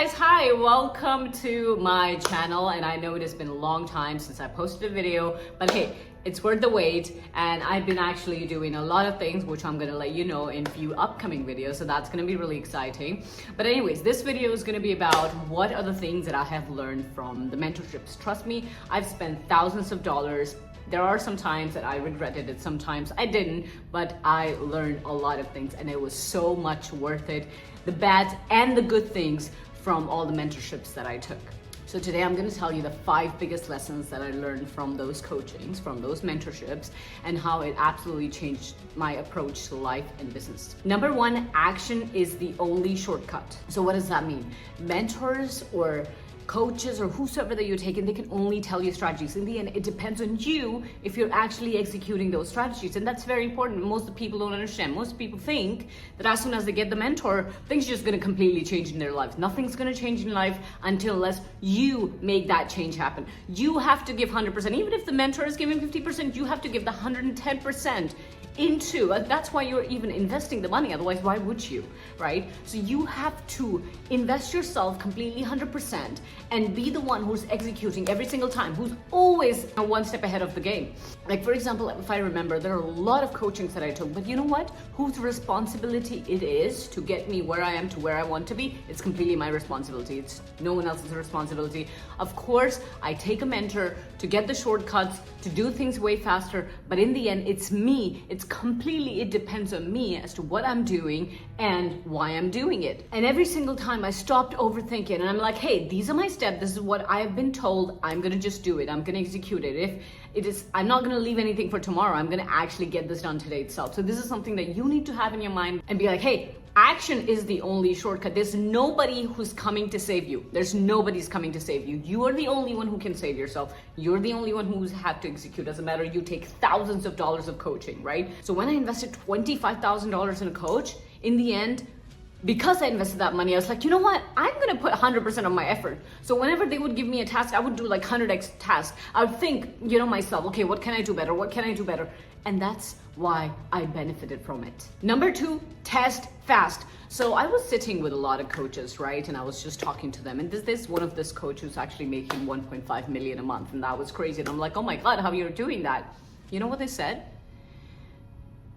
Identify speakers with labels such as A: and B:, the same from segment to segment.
A: guys, hi, welcome to my channel. And I know it has been a long time since I posted a video, but hey, it's worth the wait. And I've been actually doing a lot of things, which I'm gonna let you know in a few upcoming videos. So that's gonna be really exciting. But anyways, this video is gonna be about what are the things that I have learned from the mentorships. Trust me, I've spent thousands of dollars. There are some times that I regretted it, sometimes I didn't, but I learned a lot of things and it was so much worth it. The bad and the good things from all the mentorships that I took. So today I'm going to tell you the 5 biggest lessons that I learned from those coachings, from those mentorships, and how it absolutely changed my approach to life and business. Number 1, action is the only shortcut. So what does that mean? Mentors or coaches or whosoever that you're taking, they can only tell you strategies. In the end, it depends on you if you're actually executing those strategies. And that's very important. Most people don't understand. Most people think that as soon as they get the mentor, things are just going to completely change in their lives. Nothing's going to change in life unless you make that change happen. You have to give 100%. Even if the mentor is giving 50%, you have to give the 110% into, that's why you're even investing the money. Otherwise, why would you, right? So you have to invest yourself completely 100% and be the one who's executing every single time, who's always one step ahead of the game. Like for example, if I remember, there are a lot of coachings that I took, but you know what? Whose responsibility it is to get me where I am to where I want to be, it's completely my responsibility. It's no one else's responsibility. Of course, I take a mentor to get the shortcuts, to do things way faster, but in the end, it's me. It depends on me as to what I'm doing and why I'm doing it. And every single time I stopped overthinking and I'm like, hey, these are my steps. This is what I've been told. I'm going to just do it. I'm going to execute it. If it is, I'm not going to leave anything for tomorrow. I'm going to actually get this done today itself. So this is something that you need to have in your mind and be like, hey, action is the only shortcut. There's nobody who's coming to save you. There's nobody's coming to save you. You are the only one who can save yourself. You're the only one who's had to execute. Doesn't matter, you take thousands of dollars of coaching, right? So when I invested $25,000 in a coach, in the end, because I invested that money, I was like, you know what? I'm gonna put 100% of my effort. So whenever they would give me a task, I would do like 100x tasks. I would think, myself, okay, what can I do better? What can I do better? And that's why I benefited from it. Number 2, test fast. So I was sitting with a lot of coaches, right? And I was just talking to them. And this one of this coach who's actually making 1.5 million a month. And that was crazy. And I'm like, oh my God, how you're doing that? You know what they said?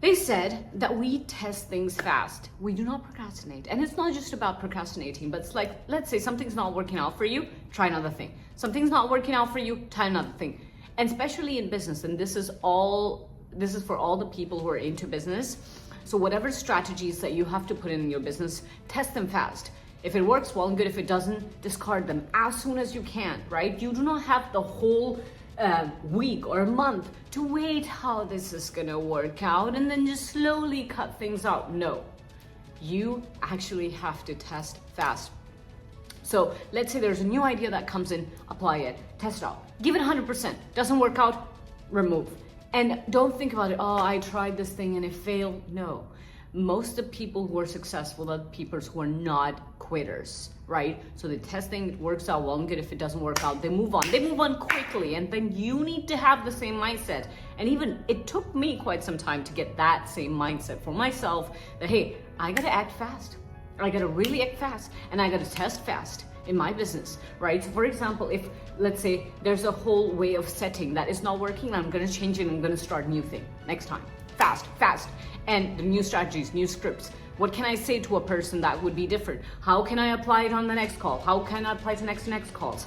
A: They said that we test things fast. We do not procrastinate. And it's not just about procrastinating, but it's like, let's say something's not working out for you, try another thing. Something's not working out for you, try another thing. And especially in business, and this is for all the people who are into business. So whatever strategies that you have to put in your business, test them fast. If it works, well and good. If it doesn't, discard them as soon as you can, right? You do not have the whole week or a month to wait how this is gonna work out and then just slowly cut things out. No, you actually have to test fast. So let's say there's a new idea that comes in, apply it, test it out, give it 100%. Doesn't work out, remove. And don't think about it, oh, I tried this thing and it failed. No, most of the people who are successful are people who are not quitters, right? So the testing, it works out well and good. If it doesn't work out, they move on. They move on quickly. And then you need to have the same mindset. And even it took me quite some time to get that same mindset for myself that, hey, I gotta act fast. I gotta really act fast and I gotta test fast in my business, right? So for example, if let's say there's a whole way of setting that is not working, I'm gonna change it and I'm gonna start a new thing next time. Fast. And the new strategies, new scripts. What can I say to a person that would be different? How can I apply it on the next call? How can I apply it to next calls?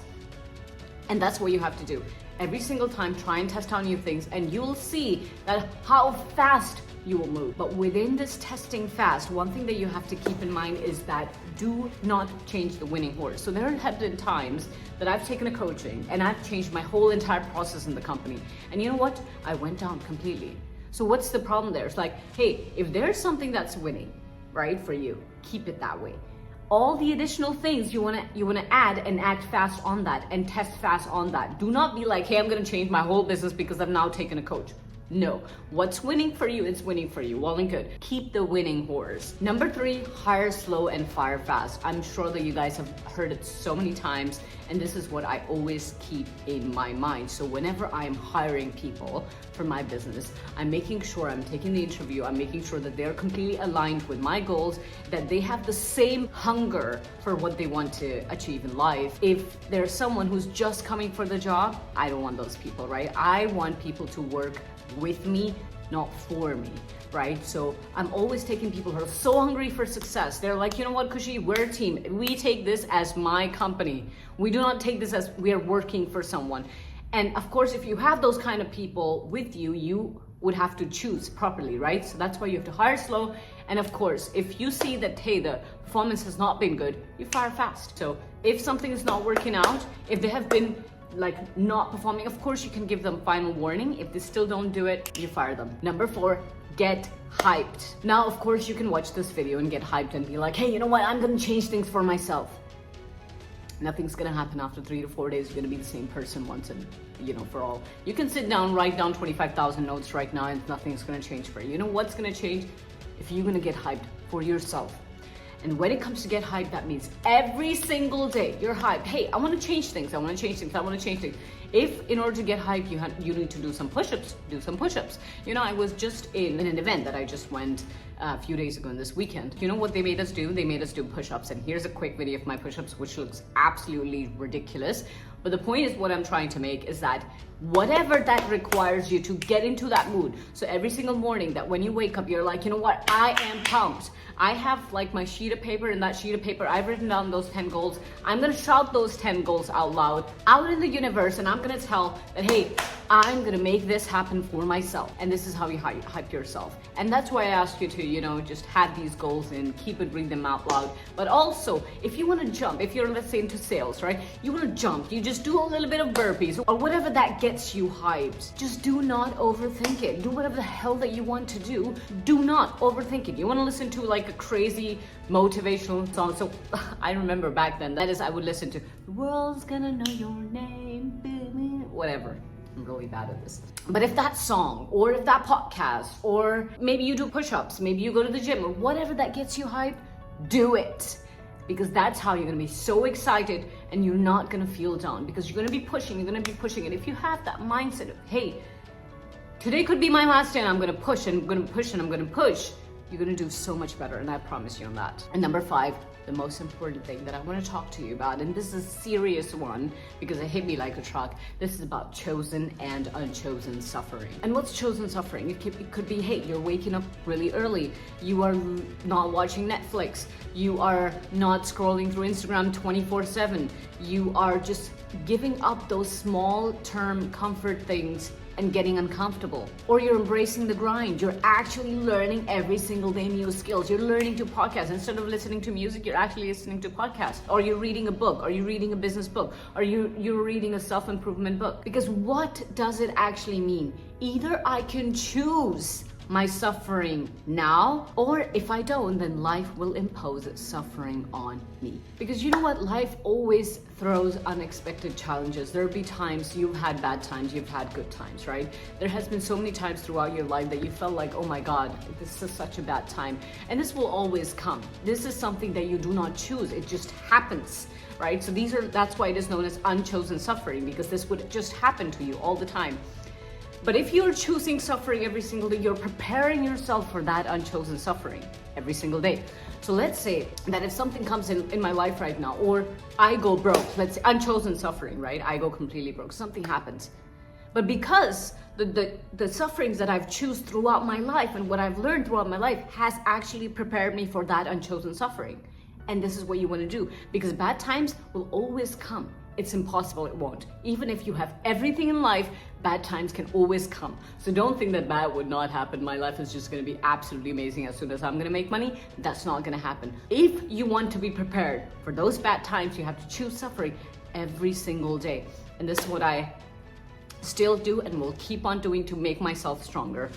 A: And that's what you have to do. Every single time, try and test out new things and you'll see that how fast you will move. But within this testing fast, one thing that you have to keep in mind is that do not change the winning horse. So there have been times that I've taken a coaching and I've changed my whole entire process in the company. And you know what? I went down completely. So what's the problem there? It's like, hey, if there's something that's winning, right, for you, keep it that way. All the additional things you wanna add and act fast on that and test fast on that. Do not be like, hey, I'm gonna change my whole business because I've now taken a coach. No, what's winning for you is winning for you. Well and good. Keep the winning horse. Number 3, hire slow and fire fast. I'm sure that you guys have heard it so many times, and this is what I always keep in my mind. So whenever I'm hiring people for my business, I'm making sure I'm taking the interview, I'm making sure that they're completely aligned with my goals, that they have the same hunger for what they want to achieve in life. If there's someone who's just coming for the job, I don't want those people, right? I want people to work with me, not for me, right? So I'm always taking people who are so hungry for success. They're like, you know what, Kushi, we're a team. We take this as my company. We do not take this as we are working for someone. And of course, if you have those kind of people with you, you would have to choose properly, right? So that's why you have to hire slow. And of course, if you see that, hey, the performance has not been good, you fire fast. So if something is not working out, if they have been like not performing, of course you can give them final warning. If they still don't do it, you fire them. Number 4, get hyped. Now, of course, you can watch this video and get hyped and be like, hey, you know what? I'm gonna change things for myself. Nothing's gonna happen after 3 to 4 days. You're gonna be the same person once and, for all. You can sit down, write down 25,000 notes right now and nothing's gonna change for you. You know what's gonna change? If you're gonna get hyped for yourself. And when it comes to get hyped, that means every single day you're hyped. Hey, I want to change things. I want to change things. I want to change things. If in order to get hyped, you need to do some push-ups, do some push-ups. I was just in an event that I just went a few days ago this weekend. You know what they made us do? They made us do push-ups. And here's a quick video of my push-ups, which looks absolutely ridiculous. But the point is, what I'm trying to make is that whatever that requires you to get into that mood. So every single morning that when you wake up, you're like, you know what? I am pumped. I have like my sheet of paper, and that sheet of paper, I've written down those 10 goals. I'm gonna shout those 10 goals out loud, out in the universe, and I'm gonna tell that, hey, I'm gonna make this happen for myself. And this is how you hype yourself. And that's why I ask you to, just have these goals and keep it, read them out loud. But also, if you wanna jump, if you're, let's say, into sales, right? You wanna jump, you just do a little bit of burpees or whatever that gets you hyped. Just do not overthink it. Do whatever the hell that you want to do. Do not overthink it. You wanna listen to like a crazy motivational song. So I remember back then, that is, I would listen to, the world's gonna know your name, whatever. I'm really bad at this. But if that song, or if that podcast, or maybe you do push-ups, maybe you go to the gym, or whatever that gets you hyped, do it. Because that's how you're gonna be so excited and you're not gonna feel down, because you're gonna be pushing. And if you have that mindset of, hey, today could be my last day and I'm gonna push and I'm gonna push and I'm gonna push, you're gonna do so much better, and I promise you on that. And number 5, the most important thing that I want to talk to you about, and this is a serious one because it hit me like a truck. This is about chosen and unchosen suffering. And what's chosen suffering? It could be, hey, you're waking up really early. You are not watching Netflix. You are not scrolling through Instagram 24/7. You are just giving up those small term comfort things and getting uncomfortable. Or you're embracing the grind. You're actually learning every single day new skills. You're learning to podcast. Instead of listening to music, you're actually listening to podcasts. Or you're reading a book. Or you're reading a business book. Or you're reading a self-improvement book. Because what does it actually mean? Either I can choose my suffering now, or if I don't, then life will impose suffering on me. Because you know what? Life always throws unexpected challenges. There'll be times you've had bad times, you've had good times, right? There has been so many times throughout your life that you felt like, oh my God, this is such a bad time. And this will always come. This is something that you do not choose. It just happens, right? So that's why it is known as unchosen suffering, because this would just happen to you all the time. But if you're choosing suffering every single day, you're preparing yourself for that unchosen suffering every single day. So let's say that if something comes in my life right now, or I go broke, let's say unchosen suffering, right? I go completely broke, something happens. But because the sufferings that I've chosen throughout my life and what I've learned throughout my life has actually prepared me for that unchosen suffering. And this is what you want to do, because bad times will always come. It's impossible it won't. Even if you have everything in life, bad times can always come. So don't think that bad would not happen. My life is just going to be absolutely amazing as soon as I'm going to make money. That's not going to happen. If you want to be prepared for those bad times, you have to choose suffering every single day. And this is what I still do and will keep on doing to make myself stronger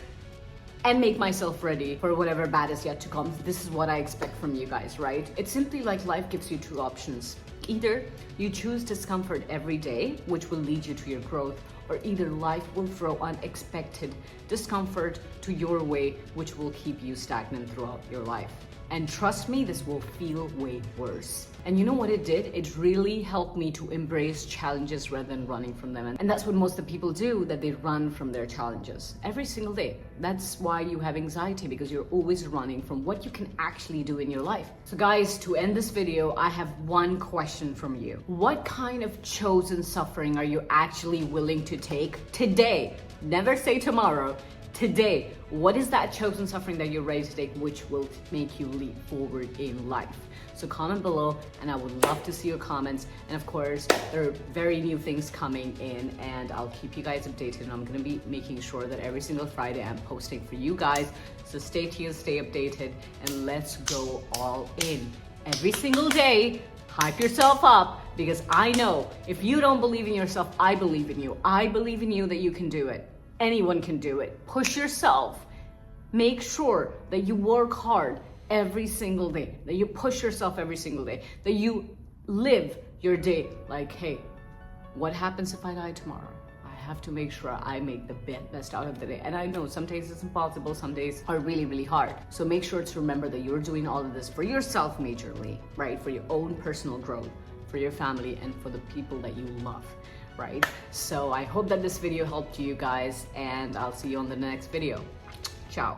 A: and make myself ready for whatever bad is yet to come. This is what I expect from you guys, right? It's simply like life gives you 2 options. Either you choose discomfort every day, which will lead you to your growth, or either life will throw unexpected discomfort to your way, which will keep you stagnant throughout your life. And trust me, this will feel way worse. And you know what it did? It really helped me to embrace challenges rather than running from them. And that's what most of the people do, that they run from their challenges every single day. That's why you have anxiety, because you're always running from what you can actually do in your life. So guys, to end this video, I have one question from you. What kind of chosen suffering are you actually willing to take today? Never say tomorrow. Today, what is that chosen suffering that you're ready to take, which will make you leap forward in life? So comment below, and I would love to see your comments. And of course, there are very new things coming in, and I'll keep you guys updated. And I'm gonna be making sure that every single Friday I'm posting for you guys. So stay tuned, stay updated, and let's go all in. Every single day, hype yourself up, because I know if you don't believe in yourself, I believe in you. I believe in you that you can do it. Anyone can do it. Push yourself. Make sure that you work hard every single day, that you push yourself every single day, that you live your day like, hey, what happens if I die tomorrow? I have to make sure I make the best out of the day. And I know some days it's impossible, some days are really, really hard. So make sure to remember that you're doing all of this for yourself majorly, right? For your own personal growth, for your family, and for the people that you love. Right? So I hope that this video helped you guys, and I'll see you on the next video. Ciao.